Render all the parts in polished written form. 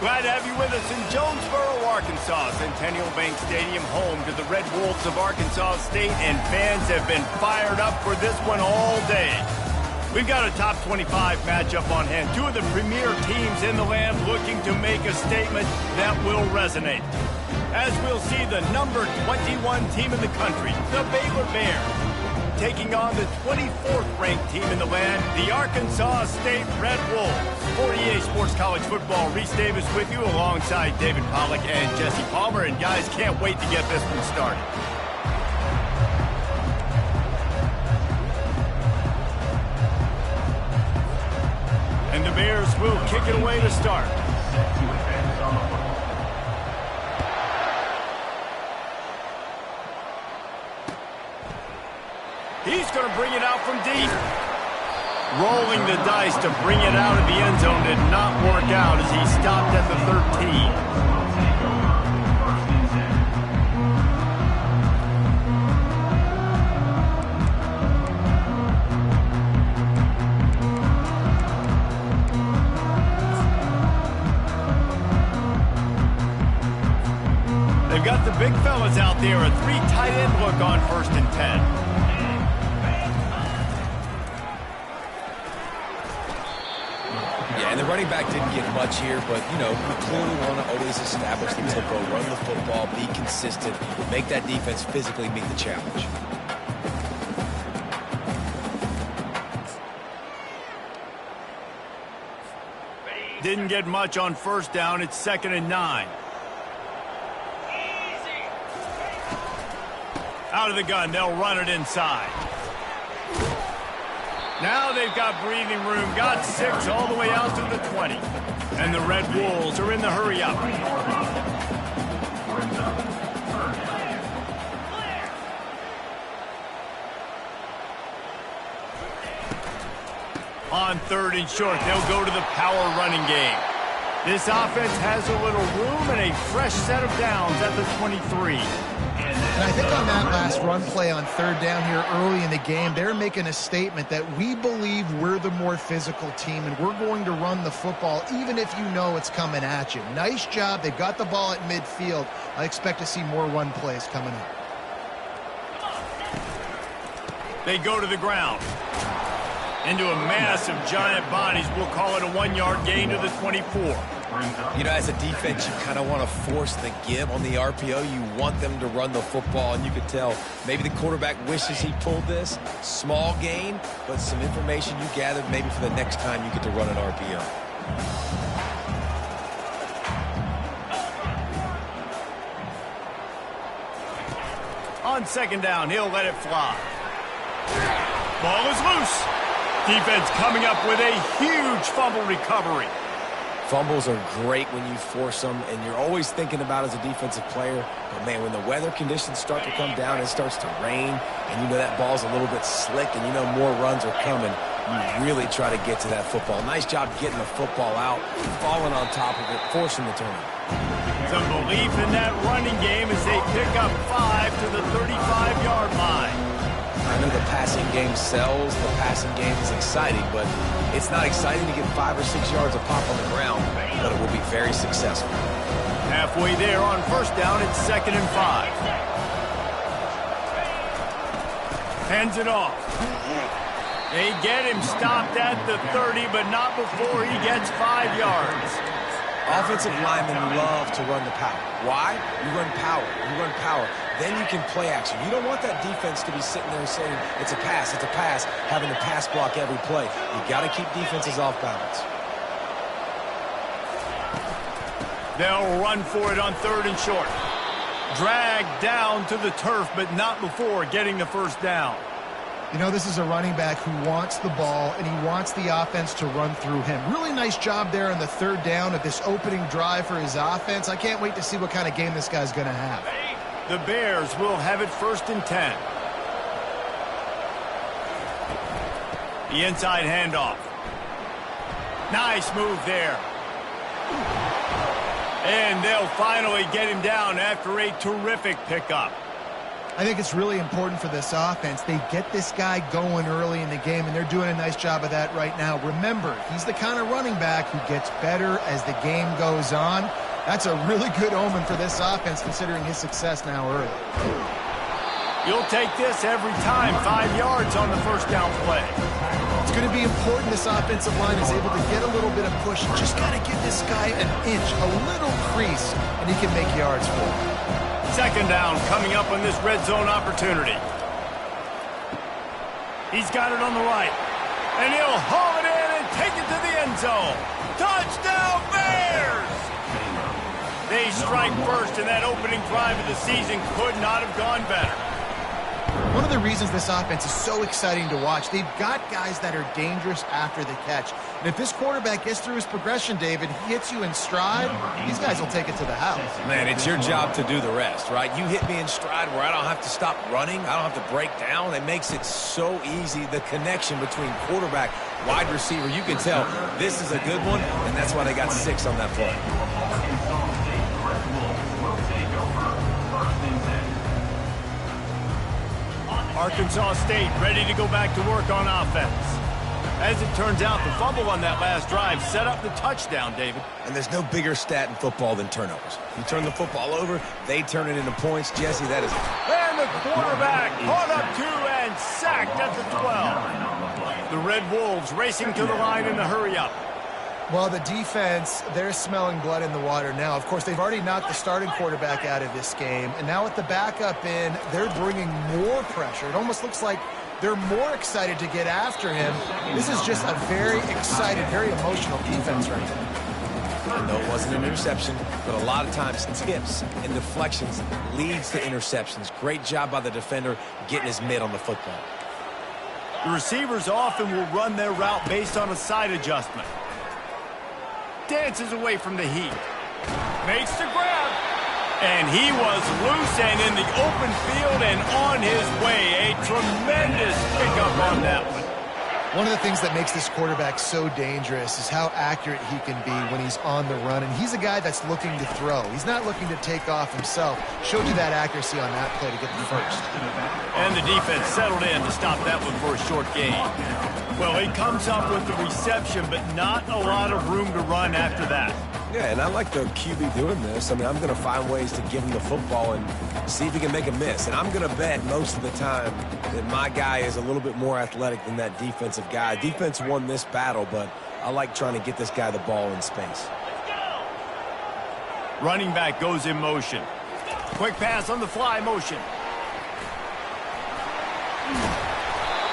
Glad to have you with us in Jonesboro, Arkansas. Centennial Bank Stadium, home to the Red Wolves of Arkansas State, and fans have been fired up for this one all day. We've got a top 25 matchup on hand. Two of the premier teams in the land looking to make a statement that will resonate. As we'll see, the number 21 team in the country, the Baylor Bears, taking on the 24th ranked team in the land, the Arkansas State Red Wolves. For EA Sports College Football, Reese Davis with you alongside David Pollack and Jesse Palmer. And guys, can't wait to get this one started. And the Bears will kick it away to start. He's going to bring it out from deep. Rolling the dice to bring it out of the end zone did not work out as he stopped at the 13. They've got the big fellas out there. A 3 tight end look on 1st and 10. Yeah, and the running back didn't get much here, but, you know, we clearly want to always establish the tempo, run the football, be consistent, make that defense physically meet the challenge. Didn't get much on 1st down. It's 2nd and 9. Out of the gun, they'll run it inside. Now they've got breathing room, got 6 all the way out to the 20. And the Red Wolves are in the hurry-up. On 3rd and short, they'll go to the power running game. This offense has a little room and a fresh set of downs at the 23. And I think on that last run play on 3rd down here early in the game, they're making a statement that we believe we're the more physical team and we're going to run the football even if you know it's coming at you. Nice job. They've got the ball at midfield. I expect to see more run plays coming up. They go to the ground. Into a mass of giant bodies. We'll call it a 1-yard gain to the 24. You know, as a defense, you kind of want to force the give on the RPO. You want them to run the football, and you could tell maybe the quarterback wishes he pulled this. Small gain, but some information you gathered maybe for the next time you get to run an RPO. On 2nd down, he'll let it fly. Ball is loose. Defense coming up with a huge fumble recovery. Fumbles are great when you force them, and you're always thinking about as a defensive player, but man, when the weather conditions start to come down, it starts to rain, and you know that ball's a little bit slick, and you know more runs are coming, you really try to get to that football. Nice job getting the football out, falling on top of it, forcing the turnover. Some belief in that running game as they pick up 5 to the 35-yard line. I know the passing game sells, the passing game is exciting, but it's not exciting to get 5 or 6 yards of pop on the ground, but it will be very successful. Halfway there on 1st down, it's 2nd and 5. Hands it off. They get him stopped at the 30, but not before he gets 5 yards. Offensive linemen love to run the power. Why? You run power. You run power. Then you can play action. You don't want that defense to be sitting there saying, it's a pass, having to pass block every play. You got to keep defenses off balance. They'll run for it on 3rd and short. Dragged down to the turf, but not before getting the 1st down. You know, this is a running back who wants the ball, and he wants the offense to run through him. Really nice job there on the 3rd down of this opening drive for his offense. I can't wait to see what kind of game this guy's going to have. The Bears will have it 1st and 10. The inside handoff. Nice move there. And they'll finally get him down after a terrific pickup. I think it's really important for this offense. They get this guy going early in the game, and they're doing a nice job of that right now. Remember, he's the kind of running back who gets better as the game goes on. That's a really good omen for this offense, considering his success now early. You'll take this every time. 5 yards on the 1st down play. It's going to be important this offensive line is able to get a little bit of push. Just got to give this guy an inch, a little crease, and he can make yards for him. 2nd down coming up on this red zone opportunity. He's got it on the right. And he'll haul it in and take it to the end zone. Touchdown Bears! They strike first, and that opening drive of the season could not have gone better. One of the reasons this offense is so exciting to watch, they've got guys that are dangerous after the catch. And if this quarterback gets through his progression, David, he hits you in stride, these guys will take it to the house. Man, it's your job to do the rest, right? You hit me in stride where I don't have to stop running. I don't have to break down. It makes it so easy, the connection between quarterback, wide receiver. You can tell this is a good one, and that's why they got 6 on that play. Arkansas State ready to go back to work on offense. As it turns out, the fumble on that last drive set up the touchdown, David. And there's no bigger stat in football than turnovers. You turn the football over, they turn it into points. Jesse, that is... And the quarterback caught up to and sacked at the 12. The Red Wolves racing to the line in the hurry-up. Well, the defense, they're smelling blood in the water now. Of course, they've already knocked the starting quarterback out of this game. And now with the backup in, they're bringing more pressure. It almost looks like they're more excited to get after him. This is just a very excited, very emotional defense right now. No, it wasn't an interception, but a lot of times tips and deflections leads to interceptions. Great job by the defender getting his mid on the football. The receivers often will run their route based on a side adjustment. Dances away from the heat. Makes the grab. And he was loose and in the open field and on his way. A tremendous pickup on that one. One of the things that makes this quarterback so dangerous is how accurate he can be when he's on the run. And he's a guy that's looking to throw. He's not looking to take off himself. Showed you that accuracy on that play to get the first. And the defense settled in to stop that one for a short gain. Well, he comes up with the reception, but not a lot of room to run after that. Yeah, and I like the QB doing this. I mean, I'm going to find ways to give him the football and see if he can make a miss. And I'm going to bet most of the time that my guy is a little bit more athletic than that defensive guy. Defense won this battle, but I like trying to get this guy the ball in space. Running back goes in motion. Quick pass on the fly motion.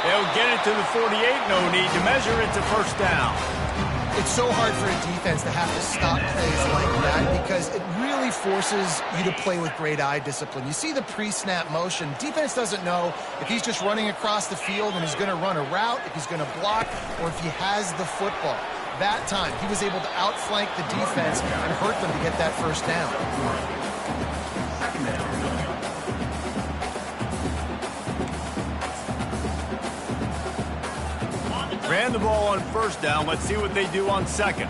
They'll get it to the 48. No need to measure. It's a first down. It's so hard for a defense to have to stop plays like that because it really forces you to play with great eye discipline. You see the pre-snap motion. Defense doesn't know if he's just running across the field and he's going to run a route, if he's going to block, or if he has the football. That time, he was able to outflank the defense and hurt them to get that first down. Ran the ball on first down. Let's see what they do on second.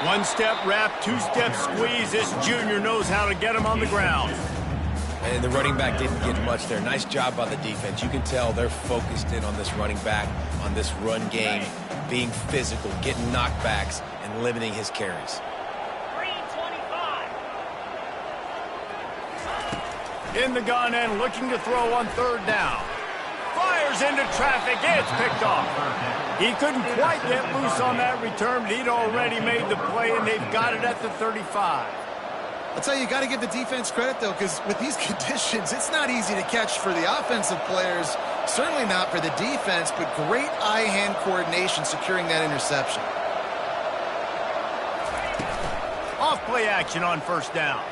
One-step wrap, two-step squeeze. This junior knows how to get him on the ground. And the running back didn't get much there. Nice job by the defense. You can tell they're focused in on this running back, on this run game, being physical, getting knockbacks, and limiting his carries. In the gun and looking to throw on third down. Fires into traffic. It's picked off. He couldn't quite get loose on that return, but he'd already made the play, and they've got it at the 35. I'll tell you, got to give the defense credit, though, because with these conditions, it's not easy to catch for the offensive players, certainly not for the defense, but great eye-hand coordination securing that interception. Off-play action on first down.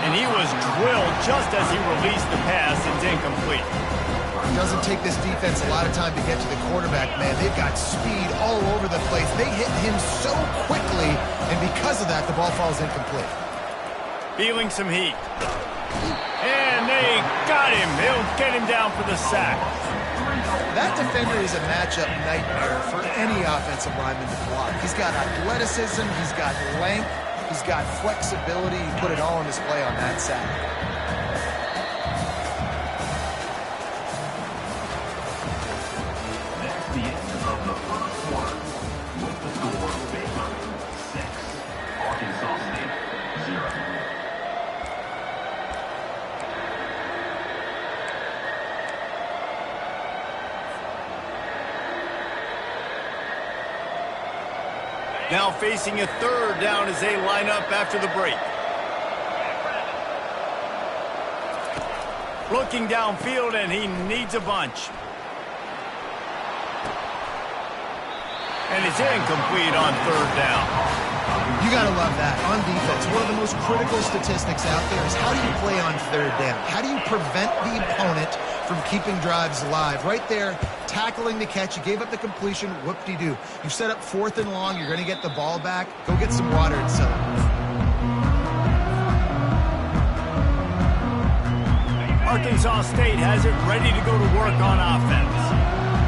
And he was drilled just as he released the pass. It's incomplete. It doesn't take this defense a lot of time to get to the quarterback, man. They've got speed all over the place. They hit him so quickly, and because of that, the ball falls incomplete. Feeling some heat. And they got him. They'll get him down for the sack. That defender is a matchup nightmare for any offensive lineman to block. He's got athleticism. He's got length. He's got flexibility. He put it all on display on that sack. That's the end of the first quarter. With the score Baylor 6, Arkansas State 0. Now facing a third down as they line up after the break. Looking downfield, and he needs a bunch. And it's incomplete on third down. You got to love that. On defense, one of the most critical statistics out there is how do you play on third down? How do you prevent the opponent from keeping drives alive? Right there, tackling the catch. You gave up the completion. Whoop-de-doo. You set up fourth and long. You're going to get the ball back. Go get some water and settle. Arkansas State has it ready to go to work on offense.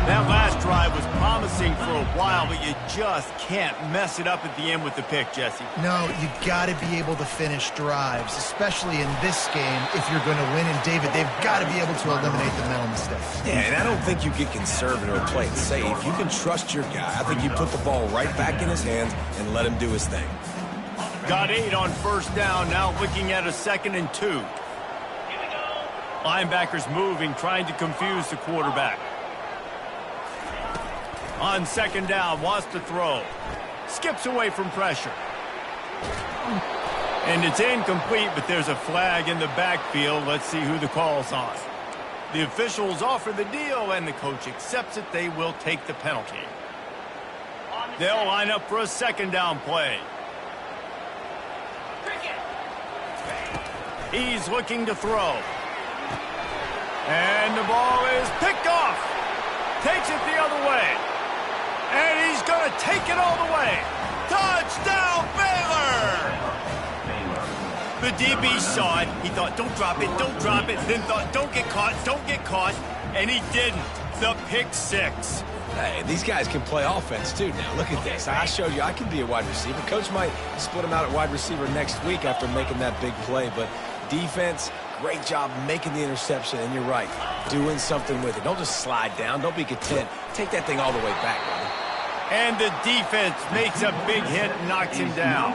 That last drive was promising for a while, but you just can't mess it up at the end with the pick, Jesse. No, you got to be able to finish drives, especially in this game if you're going to win. And, David, they've got to be able to eliminate the mental mistakes. Yeah, and I don't think you get conservative or play it safe. You can trust your guy. I think you put the ball right back in his hands and let him do his thing. Got 8 on first down, now looking at a 2nd and 2. Linebackers moving, trying to confuse the quarterback. On 2nd down, wants to throw. Skips away from pressure. And it's incomplete, but there's a flag in the backfield. Let's see who the call's on. The officials offer the deal, and the coach accepts it. They will take the penalty. They'll line up for a 2nd down play. He's looking to throw. And the ball is picked off. Takes it the other way. And he's going to take it all the way. Touchdown, Baylor! The DB saw it. He thought, don't drop it, don't drop it. Then thought, don't get caught. And he didn't. The pick 6. Hey, these guys can play offense, too, now. Look at this. I showed you I can be a wide receiver. Coach might split him out at wide receiver next week after making that big play. But defense, great job making the interception. And you're right, doing something with it. Don't just slide down. Don't be content. Take that thing all the way back, brother. And the defense makes a big hit and knocks him down.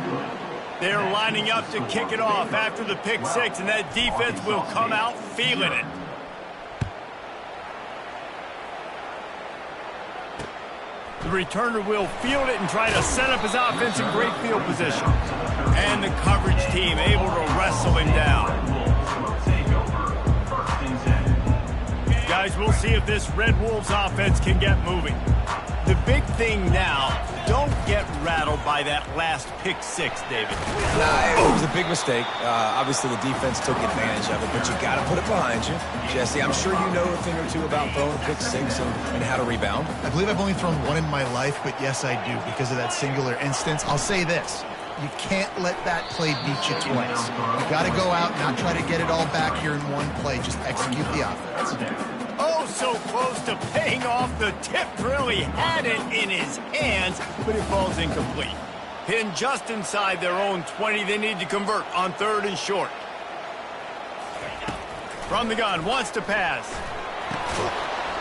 They're lining up to kick it off after the pick 6, and that defense will come out feeling it. The returner will field it and try to set up his offense in great field position. And the coverage team able to wrestle him down. Guys, we'll see if this Red Wolves offense can get moving. The big thing now, don't get rattled by that last pick 6, David. It was a big mistake. Obviously, the defense took advantage of it, but you got to put it behind you. Jesse, I'm sure you know a thing or two about throwing a pick 6 and how to rebound. I believe I've only thrown 1 in my life, but yes, I do, because of that singular instance. I'll say this. You can't let that play beat you twice. You got to go out and not try to get it all back here in one play. Just execute the offense. Oh, so close to paying off. The tip really had it in his hands, but it falls incomplete. Pinned just inside their own 20. They need to convert on 3rd and short. From the gun, wants to pass.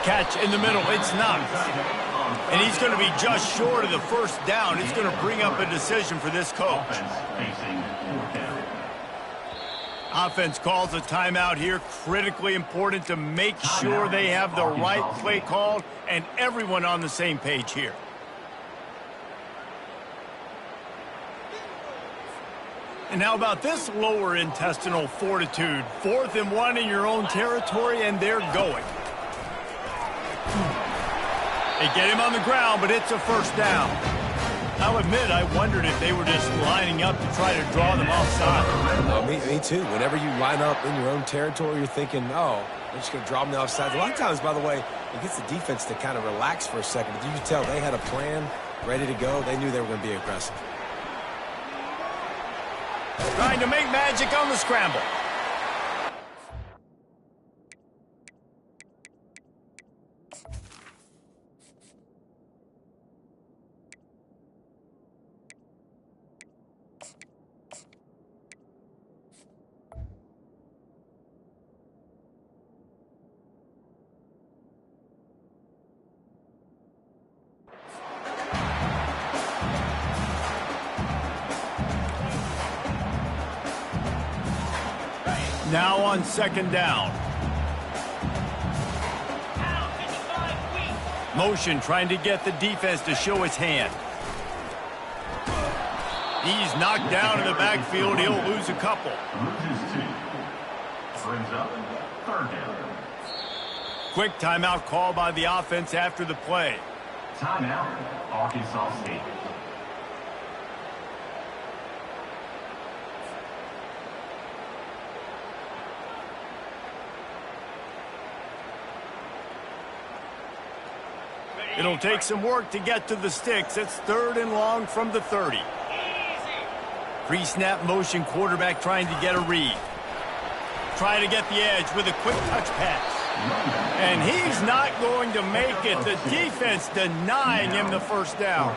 Catch in the middle. It's not. And he's going to be just short of the 1st down. It's going to bring up a decision for this coach. Offense calls a timeout here. Critically important to make sure they have the right play called and everyone on the same page here. And how about this lower intestinal fortitude? 4th and 1 in your own territory, and they're going. They get him on the ground, but it's a 1st down. I'll admit, I wondered if they were just lining up to try to draw them offside. Oh, me too. Whenever you line up in your own territory, you're thinking, oh, they're just going to draw them offside. A lot of times, by the way, it gets the defense to kind of relax for a second. But you can tell they had a plan ready to go. They knew they were going to be aggressive. Trying to make magic on the scramble. Now on 2nd down. Motion trying to get the defense to show his hand. He's knocked down in the backfield. He'll lose a couple. Loses 2. Brings up 3rd down. Quick timeout call by the offense after the play. Timeout, Arkansas State. It'll take some work to get to the sticks. It's 3rd and long from the 30. Pre-snap motion, quarterback trying to get a read. Trying to get the edge with a quick touch pass. And he's not going to make it. The defense denying him the first down.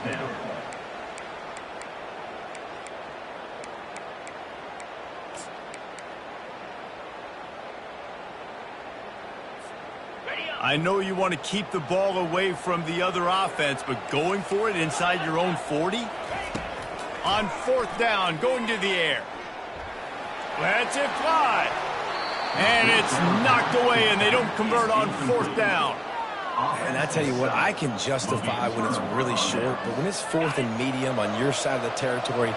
I know you want to keep the ball away from the other offense, but going for it inside your own 40? On fourth down, going to the air. Lets it fly. And it's knocked away, and they don't convert on fourth down. And I tell you what, I can justify when it's really short, but when it's fourth and medium on your side of the territory,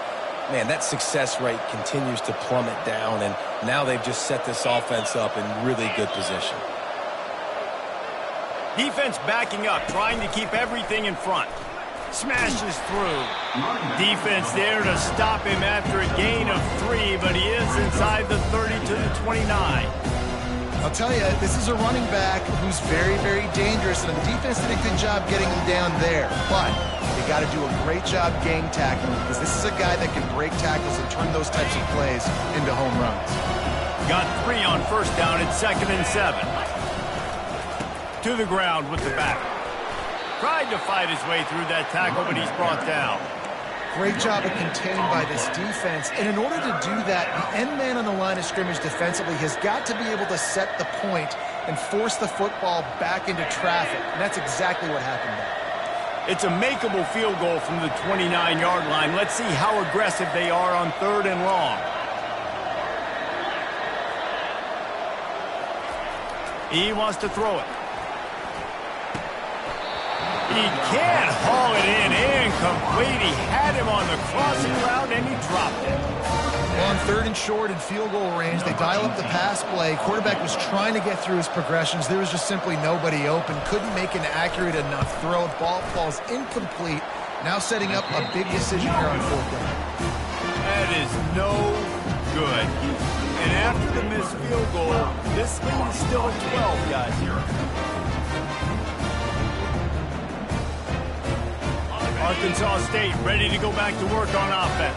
man, that success rate continues to plummet down, and now they've just set this offense up in really good position. Defense backing up, trying to keep everything in front. Smashes through. Defense there to stop him after a gain of 3, but he is inside the 30 to the 29. I'll tell you, this is a running back who's very, very dangerous, and the defense did a good job getting him down there. But they got to do a great job gang tackling, because this is a guy that can break tackles and turn those types of plays into home runs. Got 3 on first down at 2nd and 7. To the ground with the back. Tried to fight his way through that tackle, but he's brought down. Great job of containing by this defense. And in order to do that, the end man on the line of scrimmage defensively has got to be able to set the point and force the football back into traffic. And that's exactly what happened there. It's a makeable field goal from the 29-yard line. Let's see how aggressive they are on 3rd and long. He wants to throw it. He can't haul it in. Incomplete. He had him on the crossing route, and he dropped it. On 3rd and short in field goal range, they dial up the pass play. Quarterback was trying to get through his progressions. There was just simply nobody open. Couldn't make an accurate enough throw. Ball falls incomplete. Now setting up a big decision here on 4th down. That is no good. And after the missed field goal, this lead is still at 12, guys. Arkansas State ready to go back to work on offense.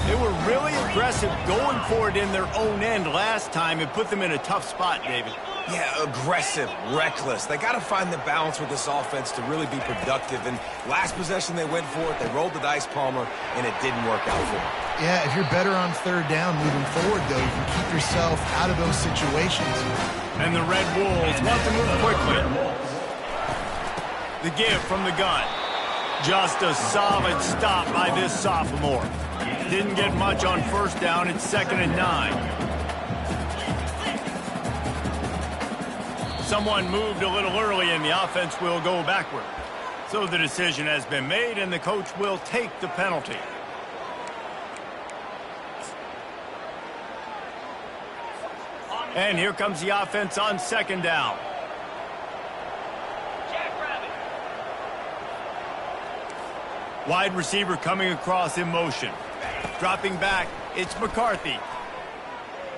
They were really aggressive going for it in their own end last time. It put them in a tough spot, David. Yeah, aggressive, reckless. They got to find the balance with this offense to really be productive. And last possession they went for it, they rolled the dice, Palmer, and it didn't work out for them. Yeah, if you're better on 3rd down moving forward, though, you can keep yourself out of those situations. And the Red Wolves want to move quickly. The give from the gun. Just a solid stop by this sophomore. Didn't get much on first down. It's 2nd and 9. Someone moved a little early, and the offense will go backward. So the decision has been made, and the coach will take the penalty. And here comes the offense on 2nd down. Wide receiver coming across in motion. Dropping back, it's McCarthy.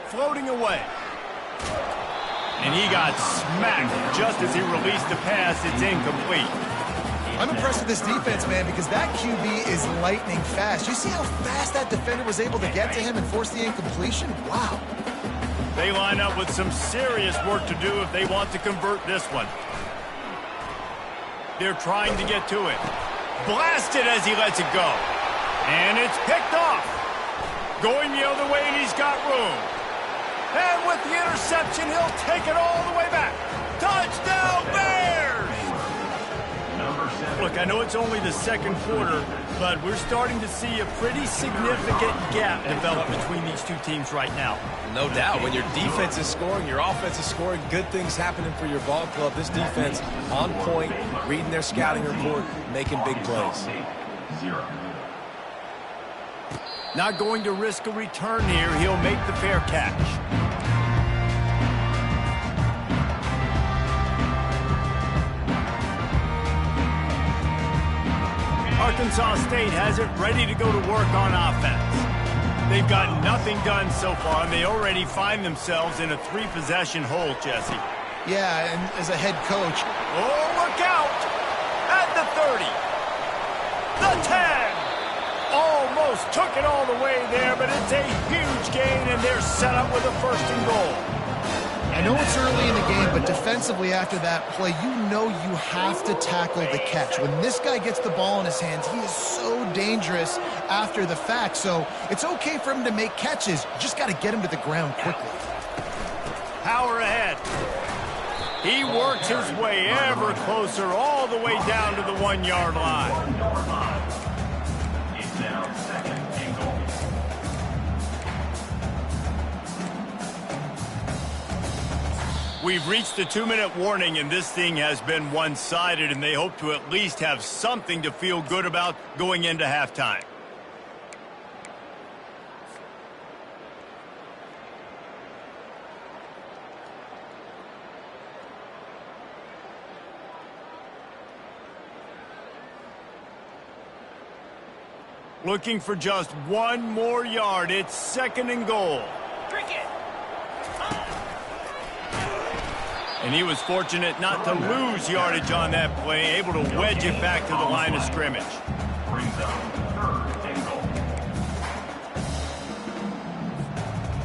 Floating away. And he got smacked just as he released the pass. It's incomplete. I'm impressed with this defense, man, because that QB is lightning fast. You see how fast that defender was able to get to him and force the incompletion? Wow. They line up with some serious work to do if they want to convert this one. They're trying to get to it. Blasted as he lets it go. And it's picked off. Going the other way, and he's got room. And with the interception, he'll take it all the way back. Touchdown, Bears! Look, I know it's only the 2nd quarter, but we're starting to see a pretty significant gap develop between these two teams right now. No doubt. When your defense is scoring, your offense is scoring, good things happening for your ball club. This defense on point, reading their scouting report, making big plays. Not going to risk a return here. He'll make the fair catch. Arkansas State has it ready to go to work on offense. They've got nothing done so far, and they already find themselves in a 3-possession hole, Jesse. Yeah, and as a head coach. Oh, look out! At the 30. The 10. Almost took it all the way there, but it's a huge gain, and they're set up with a 1st and goal. I know it's early in the game, but defensively after that play, you know you have to tackle the catch. When this guy gets the ball in his hands, he is so dangerous after the fact. So it's okay for him to make catches. You just got to get him to the ground quickly. Power ahead. He works his way ever closer all the way down to the 1-yard line. It's now 2nd and goal. We've reached the 2-minute warning, and this thing has been one-sided, and they hope to at least have something to feel good about going into halftime. Looking for just one more yard. It's 2nd and goal. And he was fortunate not to lose yardage on that play, able to wedge it back to the line of scrimmage. Brings up 3rd and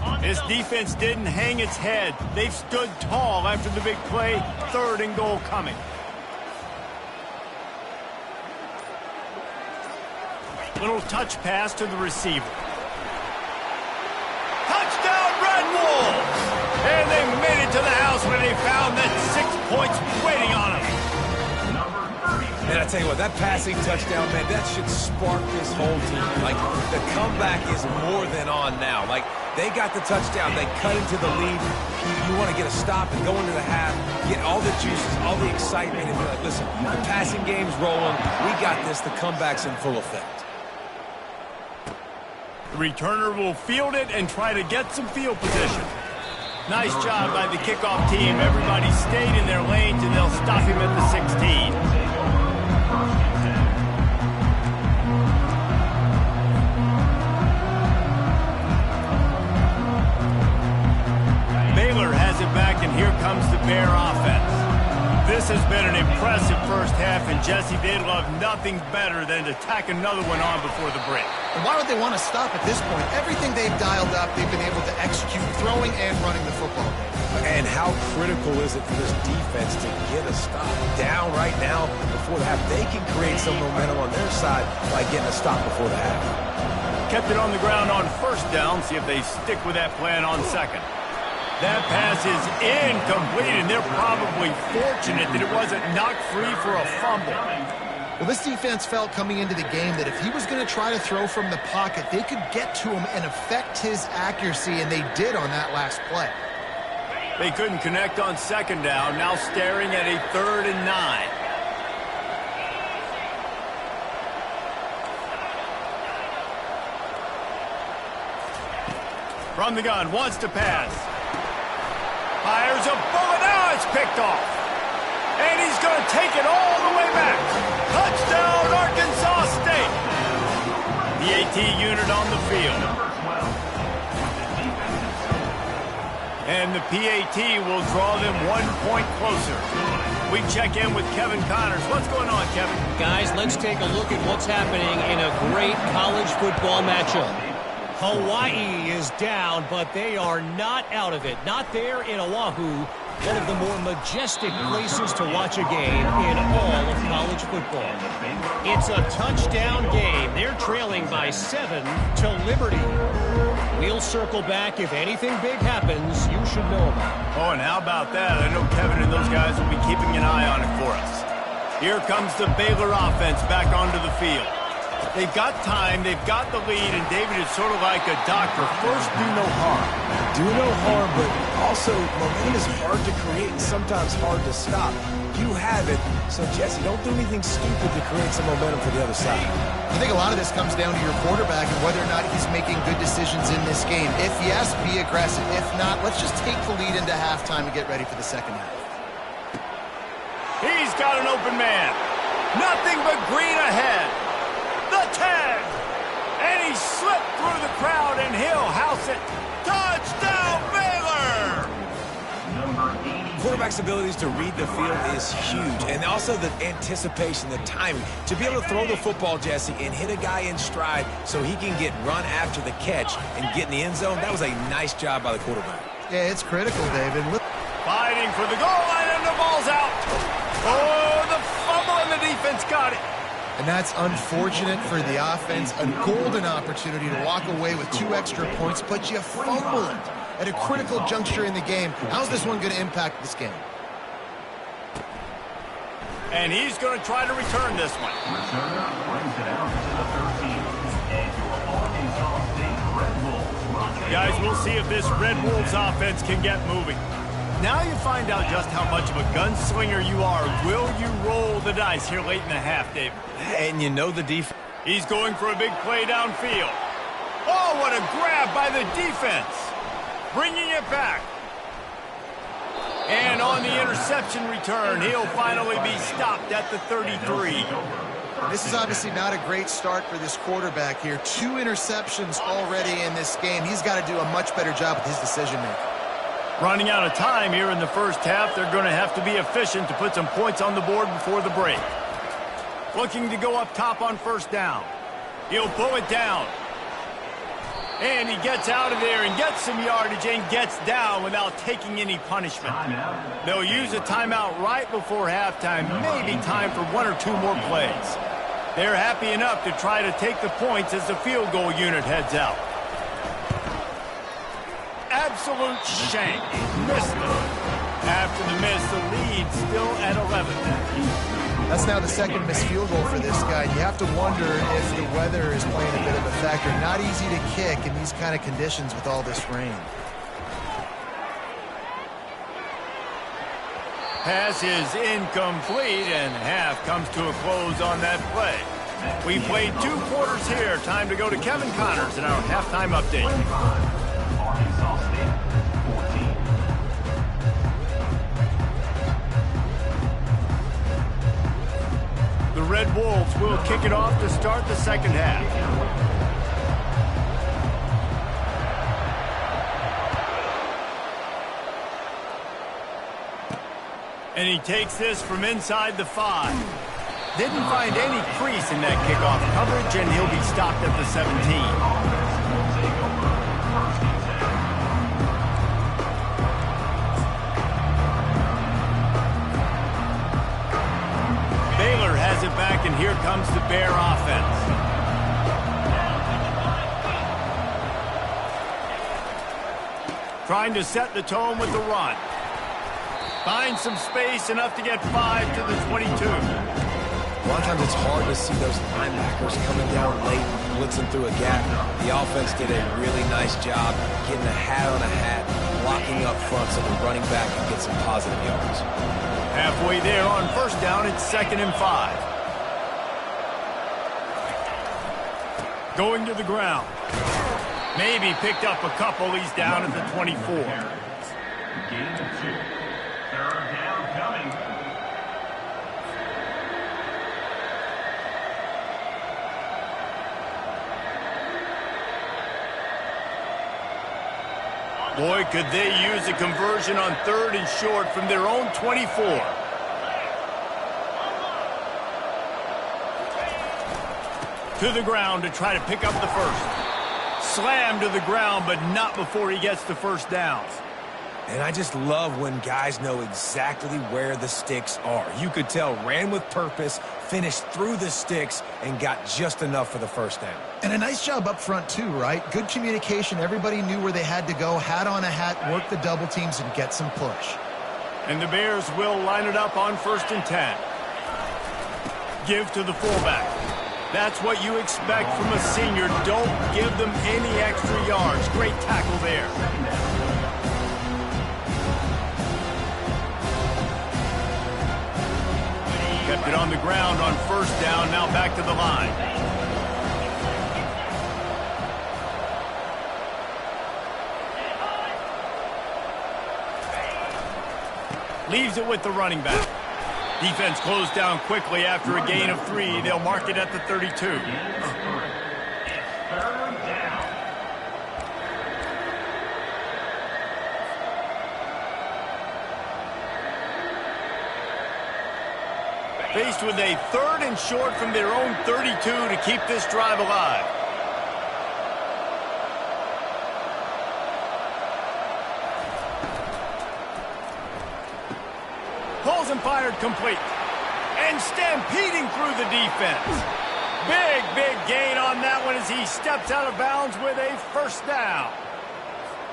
goal. This defense didn't hang its head. They've stood tall after the big play. 3rd and goal coming. Little touch pass to the receiver. Touchdown, Red Wolves! And they made it to the house when they found that 6 points waiting on them. And I tell you what, that passing touchdown, man, that should spark this whole team. Like, the comeback is more than on now. Like, they got the touchdown. They cut into the lead. You want to get a stop and go into the half, get all the juices, all the excitement, and be like, listen, the passing game's rolling. We got this. The comeback's in full effect. The returner will field it and try to get some field position. Nice job by the kickoff team. Everybody stayed in their lanes, and they'll stop him at the 16. Baylor has it back, and here comes the Bear offense. This has been an impressive first half, and Jesse, they'd love nothing better than to tack another one on before the break. And why would they want to stop at this point? Everything they've dialed up, they've been able to execute throwing and running the football. And how critical is it for this defense to get a stop down right now before the half? They can create some momentum on their side by getting a stop before the half. Kept it on the ground on 1st down. See if they stick with that plan on 2nd. That pass is incomplete, and they're probably fortunate that it wasn't knocked free for a fumble. Well, this defense felt coming into the game that if he was going to try to throw from the pocket, they could get to him and affect his accuracy, and they did on that last play. They couldn't connect on 2nd down, now staring at a 3rd and 9. From the gun, wants to pass. Fires a bullet, now it's picked off. And he's going to take it all the way back. Touchdown, Arkansas State. The AT unit on the field. And the PAT will draw them 1 point closer. We check in with Kevin Connors. What's going on, Kevin? Guys, let's take a look at what's happening in a great college football matchup. Hawaii is down, but they are not out of it. Not there in Oahu, one of the more majestic places to watch a game in all of college football. It's a touchdown game. They're trailing by 7 to Liberty. We'll circle back. If anything big happens, you should know about it. Oh, and how about that? I know Kevin and those guys will be keeping an eye on it for us. Here comes the Baylor offense back onto the field. They've got time, they've got the lead, and David is sort of like a doctor. First, do no harm. Do no harm, but also momentum is hard to create and sometimes hard to stop. You have it, so Jesse, don't do anything stupid to create some momentum for the other side. I think a lot of this comes down to your quarterback and whether or not he's making good decisions in this game. If yes, be aggressive. If not, let's just take the lead into halftime and get ready for the second half. He's got an open man. Nothing but green ahead. The tag. And he slipped through the crowd, and he'll house it. Touchdown, Baylor! Quarterback's abilities to read the field is huge, and also the anticipation, the timing. To be able to throw the football, Jesse, and hit a guy in stride so he can get run after the catch and get in the end zone, that was a nice job by the quarterback. Yeah, it's critical, David. Look Fighting for the goal line, and the ball's out. Oh, the fumble, and the defense got it. And that's unfortunate for the offense. A golden opportunity to walk away with 2 extra points, but you fumble it at a critical juncture in the game. How's this one going to impact this game? And he's going to try to return this one. Returner brings it out to the 13. And your Arkansas State Red Wolves. Guys, we'll see if this Red Wolves offense can get moving. Now you find out just how much of a gunslinger you are. Will you roll the dice here late in the half, Dave? And you know the defense. He's going for a big play downfield. Oh, what a grab by the defense. Bringing it back. And on the interception return, he'll finally be stopped at the 33. This is obviously not a great start for this quarterback here. 2 interceptions already in this game. He's got to do a much better job with his decision-making. Running out of time here in the first half, they're going to have to be efficient to put some points on the board before the break. Looking to go up top on first down. He'll pull it down. And he gets out of there and gets some yardage and gets down without taking any punishment. They'll use a timeout right before halftime, maybe time for 1 or 2 more plays. They're happy enough to try to take the points as the field goal unit heads out. Absolute shank. Missed it. After the miss, the lead still at 11. That's now the second missed field goal for this guy. You have to wonder if the weather is playing a bit of a factor. Not easy to kick in these kind of conditions with all this rain. Pass is incomplete, and half comes to a close on that play. We played 2 quarters here. Time to go to Kevin Connors in our halftime update. Arkansas State 14. The Red Wolves will kick it off to start the second half. And he takes this from inside the 5. Didn't find any crease in that kickoff coverage, and he'll be stopped at the 17. Baylor has it back, and here comes the Bear offense. Trying to set the tone with the run. Finds some space, enough to get 5 to the 22. A lot of times it's hard to see those linebackers coming down late, blitzing through a gap. The offense did a really nice job getting a hat on a hat, blocking up front so the running back can get some positive yards. Halfway there on first down, it's 2nd and 5. Going to the ground. Maybe picked up a couple. He's down at the 24. Gain of 2. 3rd down coming. Boy, could they use a conversion on 3rd and short from their own 24. To the ground to try to pick up the first. Slammed to the ground, but not before he gets the first down. And I just love when guys know exactly where the sticks are. You could tell ran with purpose, finished through the sticks, and got just enough for the first down. And a nice job up front too, right? Good communication. Everybody knew where they had to go. Hat on a hat, work the double teams, and get some push. And the Bears will line it up on 1st and 10. Give to the fullback. That's what you expect from a senior. Don't give them any extra yards. Great tackle there. Kept it on the ground on first down. Now back to the line. Leaves it with the running back. Defense closed down quickly after a gain of 3. They'll mark it at the 32. 3rd down. Faced with a 3rd and short from their own 32 to keep this drive alive. Pulls and fired complete. And stampeding through the defense. Big gain on that one as he steps out of bounds with a first down.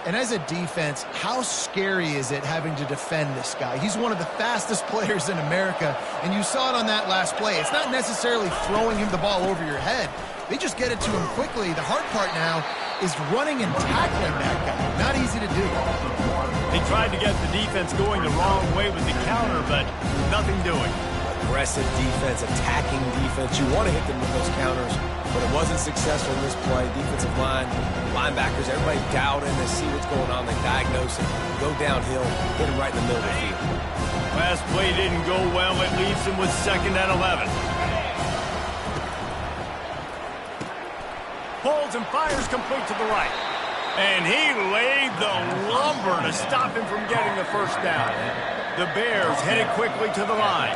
And as a defense, how scary is it having to defend this guy? He's one of the fastest players in America, and you saw it on that last play. It's not necessarily throwing him the ball over your head. They just get it to him quickly. The hard part now is running and tackling that guy. Not easy to do. They tried to get the defense going the wrong way with the counter, but nothing doing. Aggressive defense, attacking defense. You want to hit them with those counters, but it wasn't successful in this play. Defensive line, linebackers, everybody dialed in to see what's going on. They diagnose it, go downhill, hit him right in the middle of the field. Last play didn't go well. It leaves him with 2nd and 11. Pulls and fires complete to the right. And he laid the lumber to stop him from getting the first down. The Bears headed quickly to the line.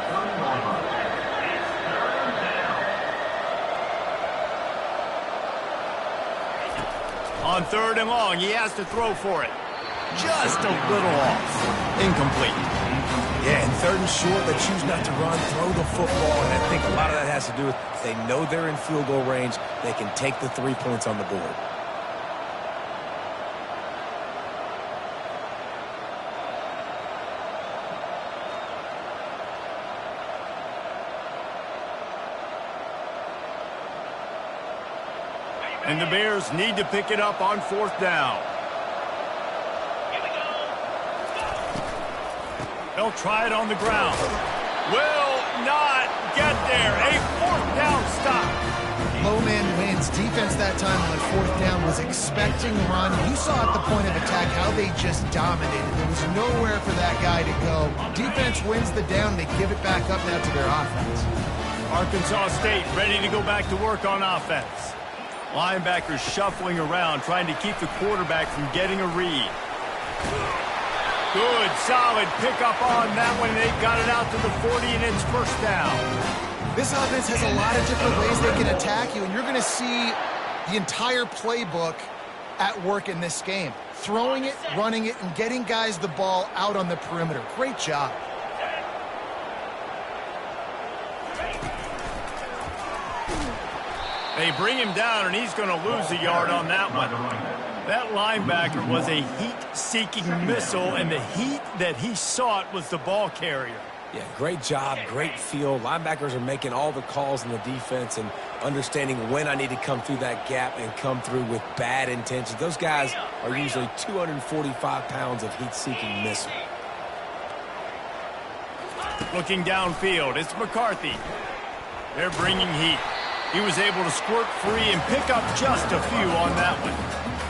On 3rd and long, he has to throw for it. Just a little off. Incomplete. Yeah, and 3rd and short, they choose not to run, throw the football, and I think a lot of that has to do with if they know they're in field goal range, they can take the 3 points on the board. And the Bears need to pick it up on 4th down. They'll try it on the ground. Will not get there. A 4th down stop. Low man wins. Defense that time on 4th down was expecting run. You saw at the point of attack how they just dominated. There was nowhere for that guy to go. Defense wins the down. They give it back up now to their offense. Arkansas State ready to go back to work on offense. Linebackers shuffling around, trying to keep the quarterback from getting a read. Good, solid pickup on that one. They got it out to the 40, and it's first down. This offense has a lot of different ways they can attack you, and you're going to see the entire playbook at work in this game. Throwing it, running it, and getting guys the ball out on the perimeter. Great job. They bring him down, and he's going to lose a yard on that one. That linebacker was a heat-seeking missile, and the heat that he sought was the ball carrier. Yeah, great job, great feel. Linebackers are making all the calls in the defense and understanding when I need to come through that gap and come through with bad intentions. Those guys are usually 245 pounds of heat-seeking missile. Looking downfield, it's McCarthy. They're bringing heat. He was able to squirt free and pick up just a few on that one.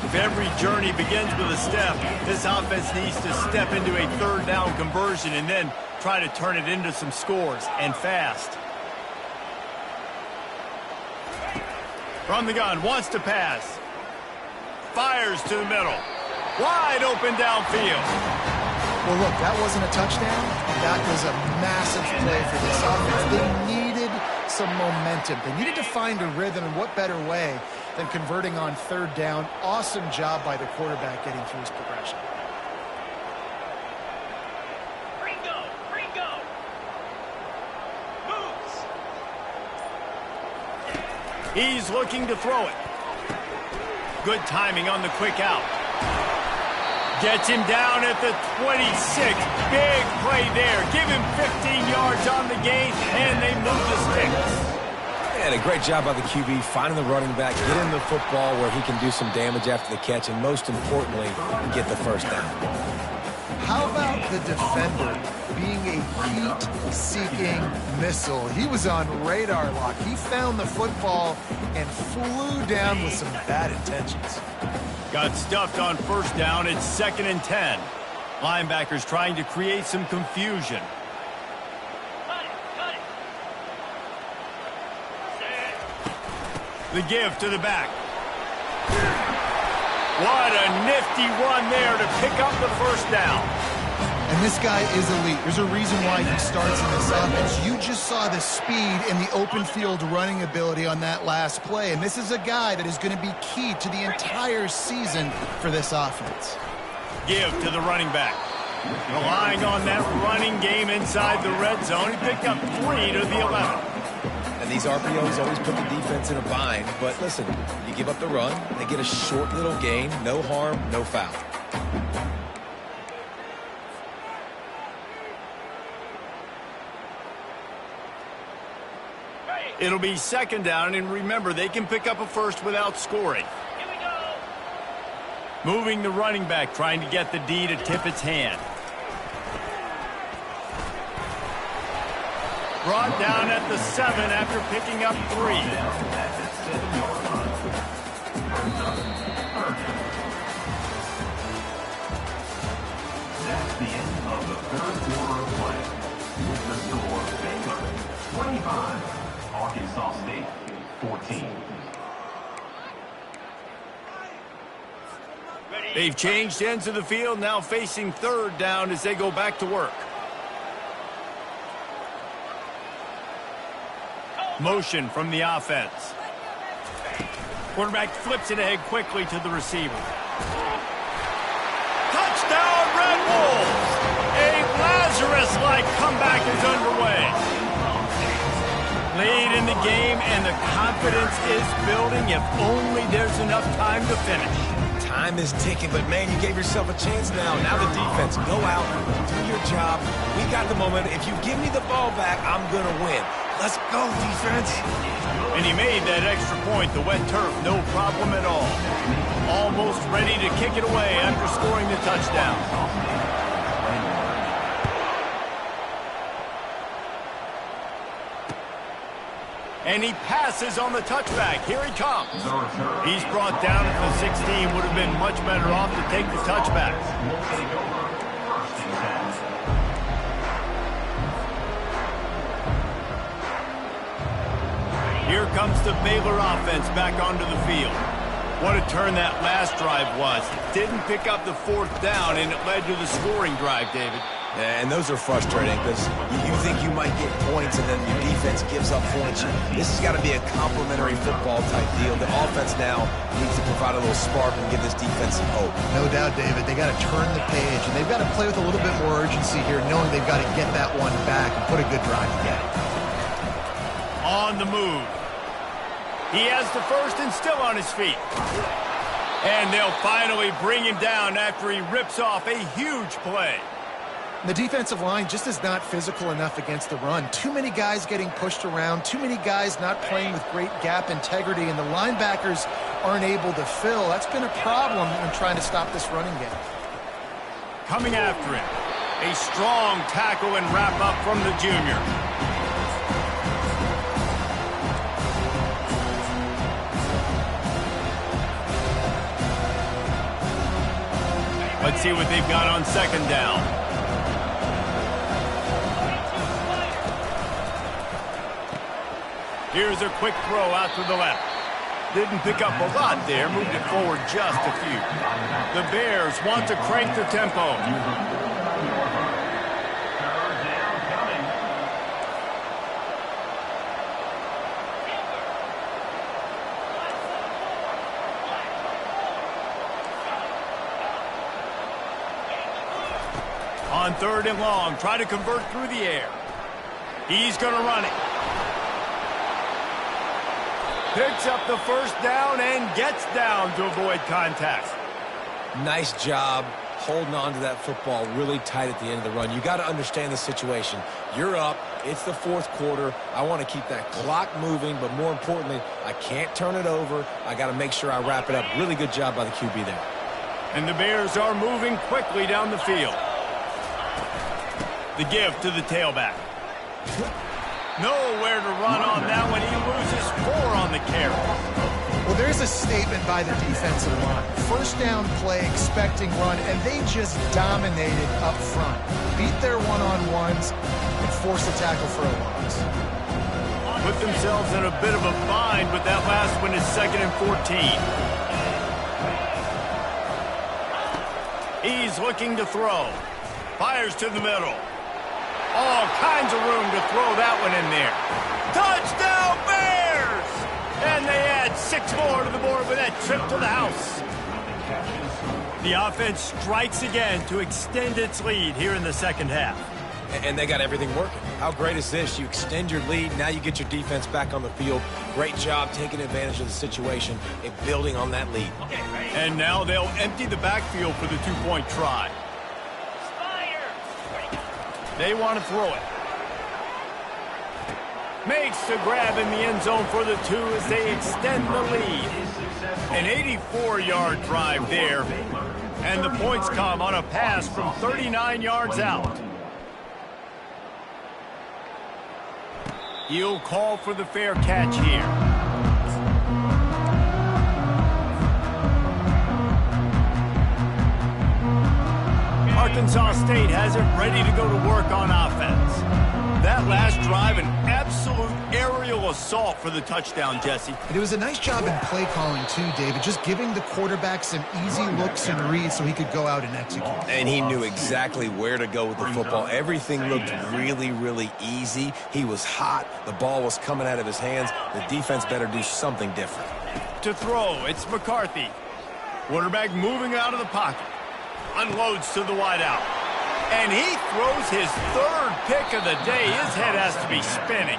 If every journey begins with a step, this offense needs to step into a 3rd down conversion and then try to turn it into some scores, and fast. From the gun, wants to pass. Fires to the middle. Wide open downfield. Well, look, that wasn't a touchdown. That was a massive play for this offense. They needed some momentum. They needed to find a rhythm, and what better way than converting on 3rd down. Awesome job by the quarterback getting through his progression. Ringo! Moves! He's looking to throw it. Good timing on the quick out. Gets him down at the 26. Big play there. Give him 15 yards on the gain, and they move the sticks. And a great job by the QB, finding the running back, get him the football where he can do some damage after the catch, and most importantly, get the first down. How about the defender being a heat-seeking missile? He was on radar lock. He found the football and flew down with some bad intentions. Got stuffed on 1st down. It's 2nd and 10. Linebackers trying to create some confusion. The give to the back. What a nifty run there to pick up the first down. And this guy is elite. There's a reason why he starts in this offense. You just saw the speed and the open field running ability on that last play. And this is a guy that is going to be key to the entire season for this offense. Give to the running back. Relying on that running game inside the red zone, he picked up 3 to the 11. And these RPOs always put the defense in a bind. But listen, you give up the run, they get a short little gain, no harm, no foul. It'll be second down, and remember, they can pick up a first without scoring. Here we go. Moving the running back, trying to get the D to tip its hand. Brought down at the 7 after picking up 3. That's the end of the third quarter of play. With the score, Baylor 25, Arkansas State 14. They've changed ends of the field, now facing third down as they go back to work. Motion from the offense. Quarterback flips it ahead quickly to the receiver. Touchdown, Red Wolves! A Lazarus-like comeback is underway. Late in the game, and the confidence is building if only there's enough time to finish. Time is ticking, but man, you gave yourself a chance now. Now the defense, go out, do your job. We got the momentum. If you give me the ball back, I'm going to win. Let's go, defense. And he made that extra point, the wet turf, no problem at all. Almost ready to kick it away after scoring the touchdown. And he passes on the touchback. Here he comes. He's brought down at the 16. Would have been much better off to take the touchback. Here comes the Baylor offense back onto the field. What a turn that last drive was. It didn't pick up the 4th down, and it led to the scoring drive, David. And those are frustrating because you think you might get points and then your defense gives up points. This has got to be a complementary football type deal. The offense now needs to provide a little spark and give this defense some hope. No doubt, David. They got to turn the page, and they've got to play with a little bit more urgency here, knowing they've got to get that one back and put a good drive together. On the move. He has the first and still on his feet. And they'll finally bring him down after he rips off a huge play. The defensive line just is not physical enough against the run. Too many guys getting pushed around, too many guys not playing with great gap integrity, and the linebackers aren't able to fill. That's been a problem when trying to stop this running game. Coming after him, a strong tackle and wrap-up from the junior. Let's see what they've got on second down. Here's a quick throw out to the left. Didn't pick up a lot there, moved it forward just a few. The Bears want to crank the tempo. On 3rd and long, try to convert through the air. He's going to run it. Picks up the first down and gets down to avoid contact. Nice job holding on to that football really tight at the end of the run. You got to understand the situation. You're up. It's the 4th quarter. I want to keep that clock moving, but more importantly, I can't turn it over. I got to make sure I wrap it up. Really good job by the QB there. And the Bears are moving quickly down the field. The give to the tailback. Nowhere to run on that one. He loses 4 on the carry. Well, there's a statement by the defensive line. First down play, expecting run, and they just dominated up front. Beat their one-on-ones and force a tackle for a loss. Put themselves in a bit of a bind, but that last one is 2nd and 14. He's looking to throw. Fires to the middle. All kinds of room to throw that one in there. Touchdown, Bears! And they add 6 more to the board with that trip to the house. The offense strikes again to extend its lead here in the second half. And they got everything working. How great is this? You extend your lead, now you get your defense back on the field. Great job taking advantage of the situation and building on that lead. And now they'll empty the backfield for the two-point try. They want to throw it. Makes the grab in the end zone for the 2 as they extend the lead. An 84-yard drive there. And the points come on a pass from 39 yards out. He'll call for the fair catch here. Arkansas State has it ready to go to work on offense. That last drive, an absolute aerial assault for the touchdown, Jesse. And it was a nice job in play calling, too, David, just giving the quarterback some easy looks and reads so he could go out and execute. And he knew exactly where to go with the football. Everything looked really, really easy. He was hot. The ball was coming out of his hands. The defense better do something different. To throw, it's McCarthy. Quarterback moving out of the pocket. Unloads to the wideout. And he throws his third pick of the day. His head has to be spinning.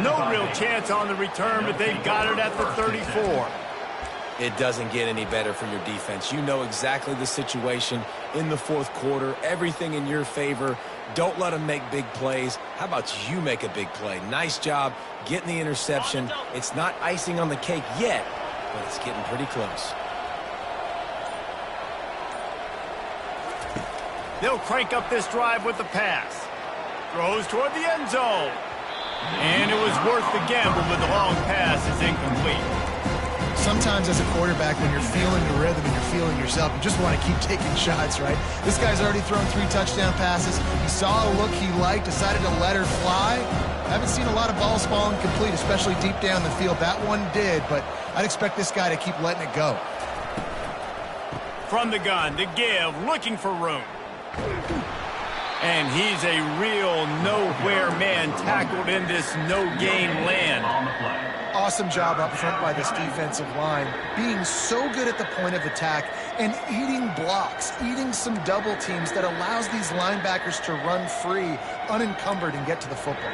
No real chance on the return, but they've got it at the 34. It doesn't get any better for your defense. You know exactly the situation in the fourth quarter. Everything in your favor. Don't let them make big plays. How about you make a big play? Nice job getting the interception. It's not icing on the cake yet, but it's getting pretty close. They'll crank up this drive with the pass. Throws toward the end zone. And it was worth the gamble, but the long pass is incomplete. Sometimes as a quarterback, when you're feeling the rhythm and you're feeling yourself, you just want to keep taking shots, right? This guy's already thrown 3 touchdown passes. He saw a look he liked, decided to let her fly. I haven't seen a lot of balls fall incomplete, especially deep down the field. That one did, but I'd expect this guy to keep letting it go. From the gun, the give, looking for room. And he's a real nowhere man tackled in this no-gain land. Awesome job up front by this defensive line, being so good at the point of attack and eating blocks, eating some double teams that allows these linebackers to run free, unencumbered, and get to the football.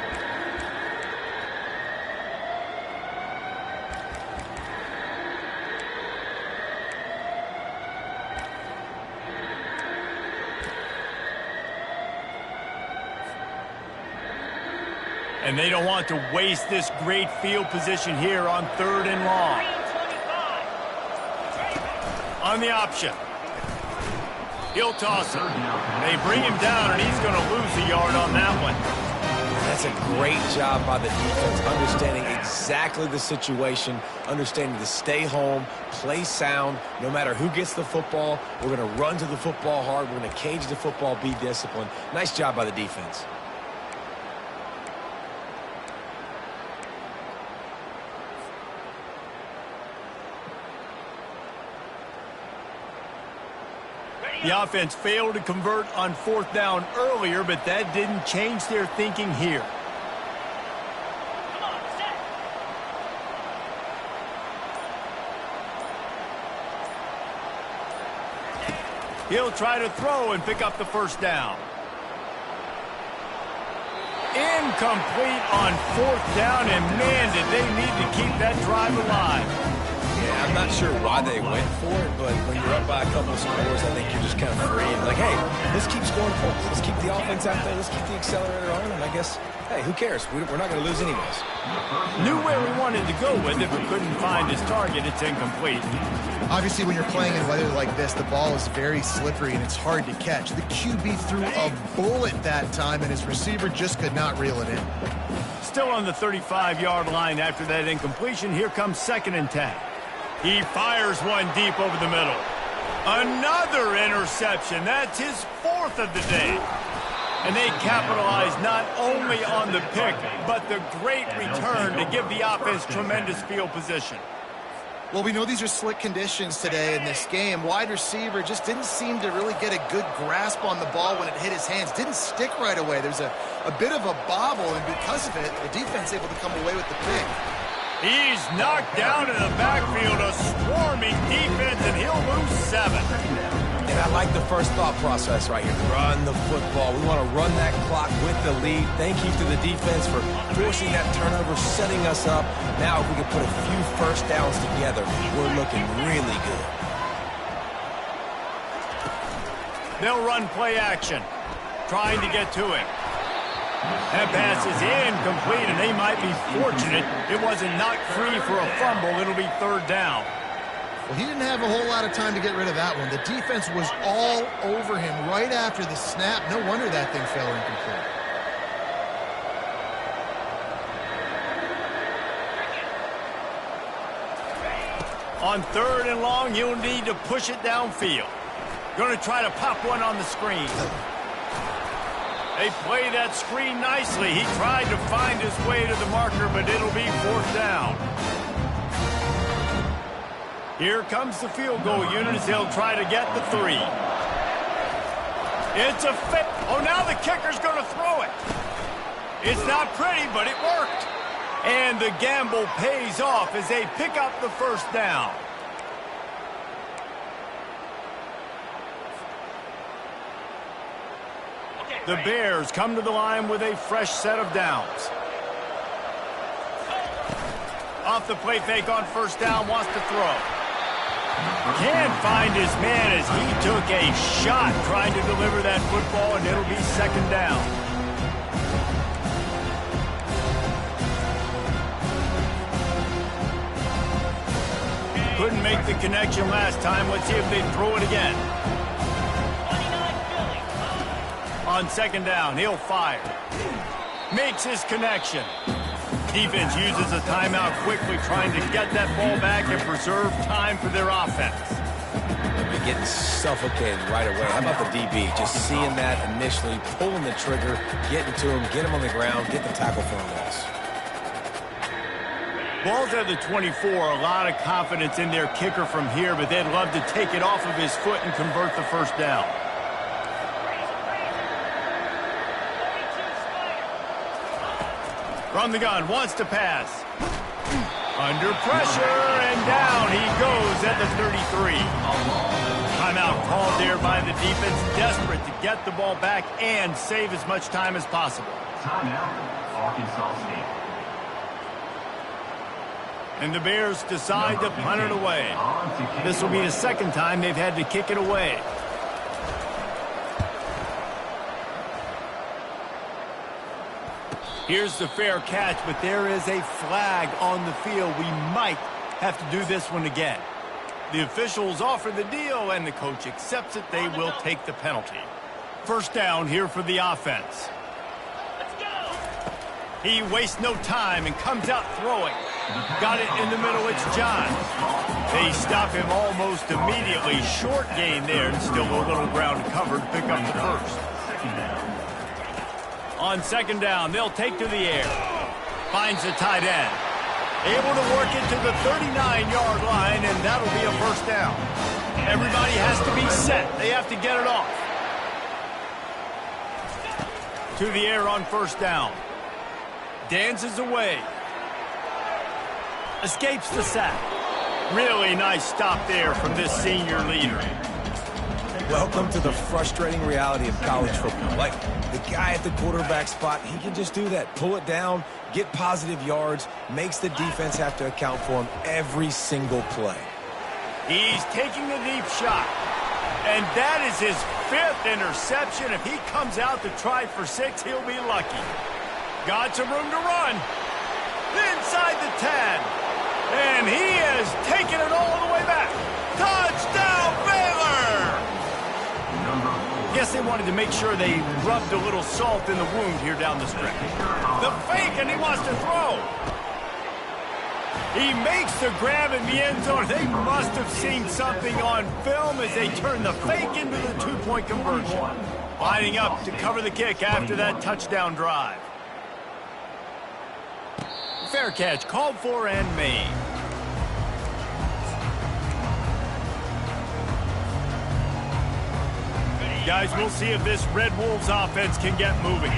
And they don't want to waste this great field position here on 3rd and long. On the option. He'll toss it. They bring him down, and he's going to lose a yard on that one. That's a great job by the defense, understanding exactly the situation, understanding to stay home, play sound. No matter who gets the football, we're going to run to the football hard. We're going to cage the football, be disciplined. Nice job by the defense. The offense failed to convert on 4th down earlier, but that didn't change their thinking here. He'll try to throw and pick up the 1st down. Incomplete on 4th down, and man, did they need to keep that drive alive. Yeah, I'm not sure why they went for it, but when you're up by a couple of scores, I think you're just kind of free. And like, hey, let's keep scoring points. Let's keep the offense out there. Let's keep the accelerator on. And I guess, hey, who cares? We're not going to lose anyways. Knew where he wanted to go with it, but couldn't find his target. It's incomplete. Obviously, when you're playing in weather like this, the ball is very slippery and it's hard to catch. The QB threw a bullet that time, and his receiver just could not reel it in. Still on the 35-yard line after that incompletion. Here comes 2nd and 10. He fires one deep over the middle. Another interception. That's his 4th of the day. And they capitalize not only on the pick, but the great return to give the offense tremendous field position. Well, we know these are slick conditions today in this game. Wide receiver just didn't seem to really get a good grasp on the ball when it hit his hands. Didn't stick right away. There's a bit of a bobble, and because of it, the defense able to come away with the pick. He's knocked down in the backfield, a swarming defense, and he'll lose 7. like the first thought process right here. Run the football. We want to run that clock with the lead. Thank you to the defense for forcing that turnover, setting us up. Now, if we can put a few first downs together, we're looking really good. They'll run play action, trying to get to him. That pass is incomplete, and they might be fortunate it wasn't knocked free for a fumble. It'll be third down. Well, he didn't have a whole lot of time to get rid of that one. The defense was all over him right after the snap. No wonder that thing fell incomplete. On third and long, you'll need to push it downfield. Going to try to pop one on the screen. They play that screen nicely. He tried to find his way to the marker, but it'll be fourth down. Here comes the field goal unit as they'll try to get the 3. It's a fit. Oh, now the kicker's going to throw it. It's not pretty, but it worked. And the gamble pays off as they pick up the first down. The Bears come to the line with a fresh set of downs. Off the play fake on first down, wants to throw. Can't find his man as he took a shot trying to deliver that football, and it'll be second down. Couldn't make the connection last time. Let's see if they throw it again. On second down, he'll fire. Makes his connection. Defense uses a timeout quickly, trying to get that ball back and preserve time for their offense. They're getting suffocated right away. How about the DB? Just seeing that initially, pulling the trigger, getting to him, get him on the ground, get the tackle for a loss. Ball's at the 24. A lot of confidence in their kicker from here, but they'd love to take it off of his foot and convert the first down. From the gun, wants to pass. Under pressure, and down he goes at the 33. Timeout called there by the defense, desperate to get the ball back and save as much time as possible. Timeout, Arkansas State. And the Bears decide to punt it away. This will be the second time they've had to kick it away. Here's the fair catch, but there is a flag on the field. We might have to do this one again. The officials offer the deal, and the coach accepts it. They will take the penalty. First down here for the offense. He wastes no time and comes out throwing. Got it in the middle. It's John. They stop him almost immediately. Short gain there, and still a little ground covered. Pick up the first. On second down, they'll take to the air. Finds the tight end. Able to work it to the 39-yard line, and that'll be a first down. Everybody has to be set. They have to get it off. To the air on first down. Dances away. Escapes the sack. Really nice stop there from this senior leader. Welcome to the frustrating reality of college football. Like, the guy at the quarterback spot, he can just do that. Pull it down, get positive yards, makes the defense have to account for him every single play. He's taking the deep shot. And that is his 5th interception. If he comes out to try for 6, he'll be lucky. Got some room to run. Inside the 10. And he has taken it all the way back. Touchdown, Baylor! Guess they wanted to make sure they rubbed a little salt in the wound here down the stretch. The fake, and he wants to throw. He makes the grab in the end zone. They must have seen something on film as they turn the fake into the 2-point conversion. Lining up to cover the kick after that touchdown drive. Fair catch called for and made. Guys, we'll see if this Red Wolves offense can get moving.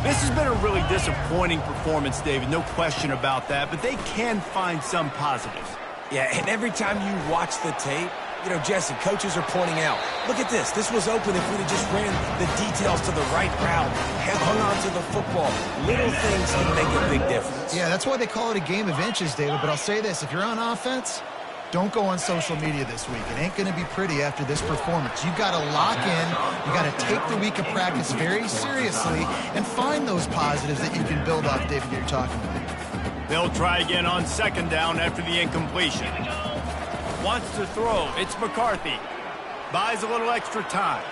This has been a really disappointing performance, David. No question about that, but they can find some positives. Yeah, and every time you watch the tape, You know, Jesse, coaches are pointing out, look at this. This was open if we'd have just ran the details to the right route, hung on to the football. Little things can make a big difference. Yeah, that's why they call it a game of inches, David. But I'll say this, if you're on offense, don't go on social media this week. It ain't going to be pretty after this performance. You've got to lock in. You got to take the week of practice very seriously and find those positives that you can build off, David, you're talking about. They'll try again on second down after the incompletion. Wants to throw. It's McCarthy. Buys a little extra time.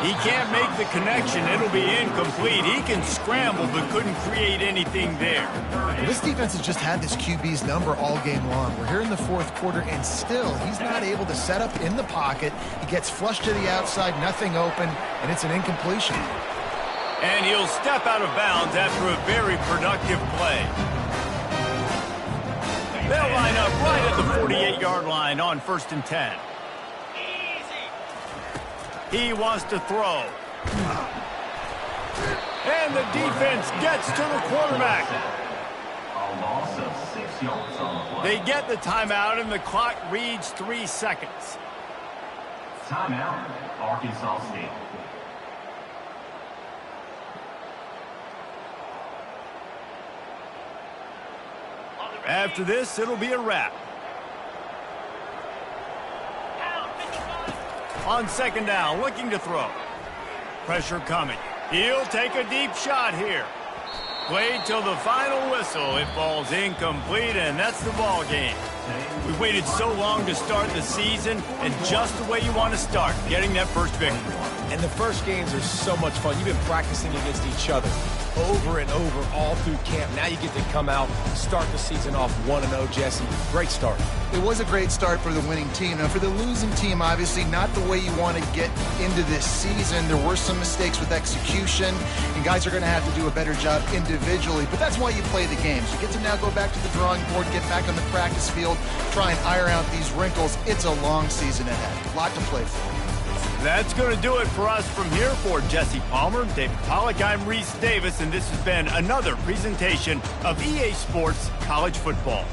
He can't make the connection. It'll be incomplete. He can scramble but couldn't create anything there. Well, this defense has just had this QB's number all game long. We're here in the fourth quarter, and still he's not able to set up in the pocket. He gets flushed to the outside, nothing open, and it's an incompletion. And he'll step out of bounds after a very productive play. They'll line up right at the 48-yard line on 1st and 10. He wants to throw. And the defense gets to the quarterback. A loss of 6 yards on the play. They get the timeout, and the clock reads 3 seconds. Timeout, Arkansas State. After this, it'll be a wrap. On second down, looking to throw. Pressure coming. He'll take a deep shot here. Played till the final whistle. It falls incomplete, and that's the ball game. We've waited so long to start the season, and just the way you want to start, getting that first victory. And the first games are so much fun. You've been practicing against each other over and over all through camp. Now you get to come out, start the season off 1-0, Jesse. Great start. It was a great start for the winning team. Now, for the losing team, obviously not the way you want to get into this season. There were some mistakes with execution, and guys are going to have to do a better job individually. But that's why you play the games. You get to now go back to the drawing board, get back on the practice field, try and iron out these wrinkles. It's a long season ahead. A lot to play for. That's going to do it for us from here. For Jesse Palmer, David Pollack, I'm Reese Davis, and this has been another presentation of EA Sports College Football.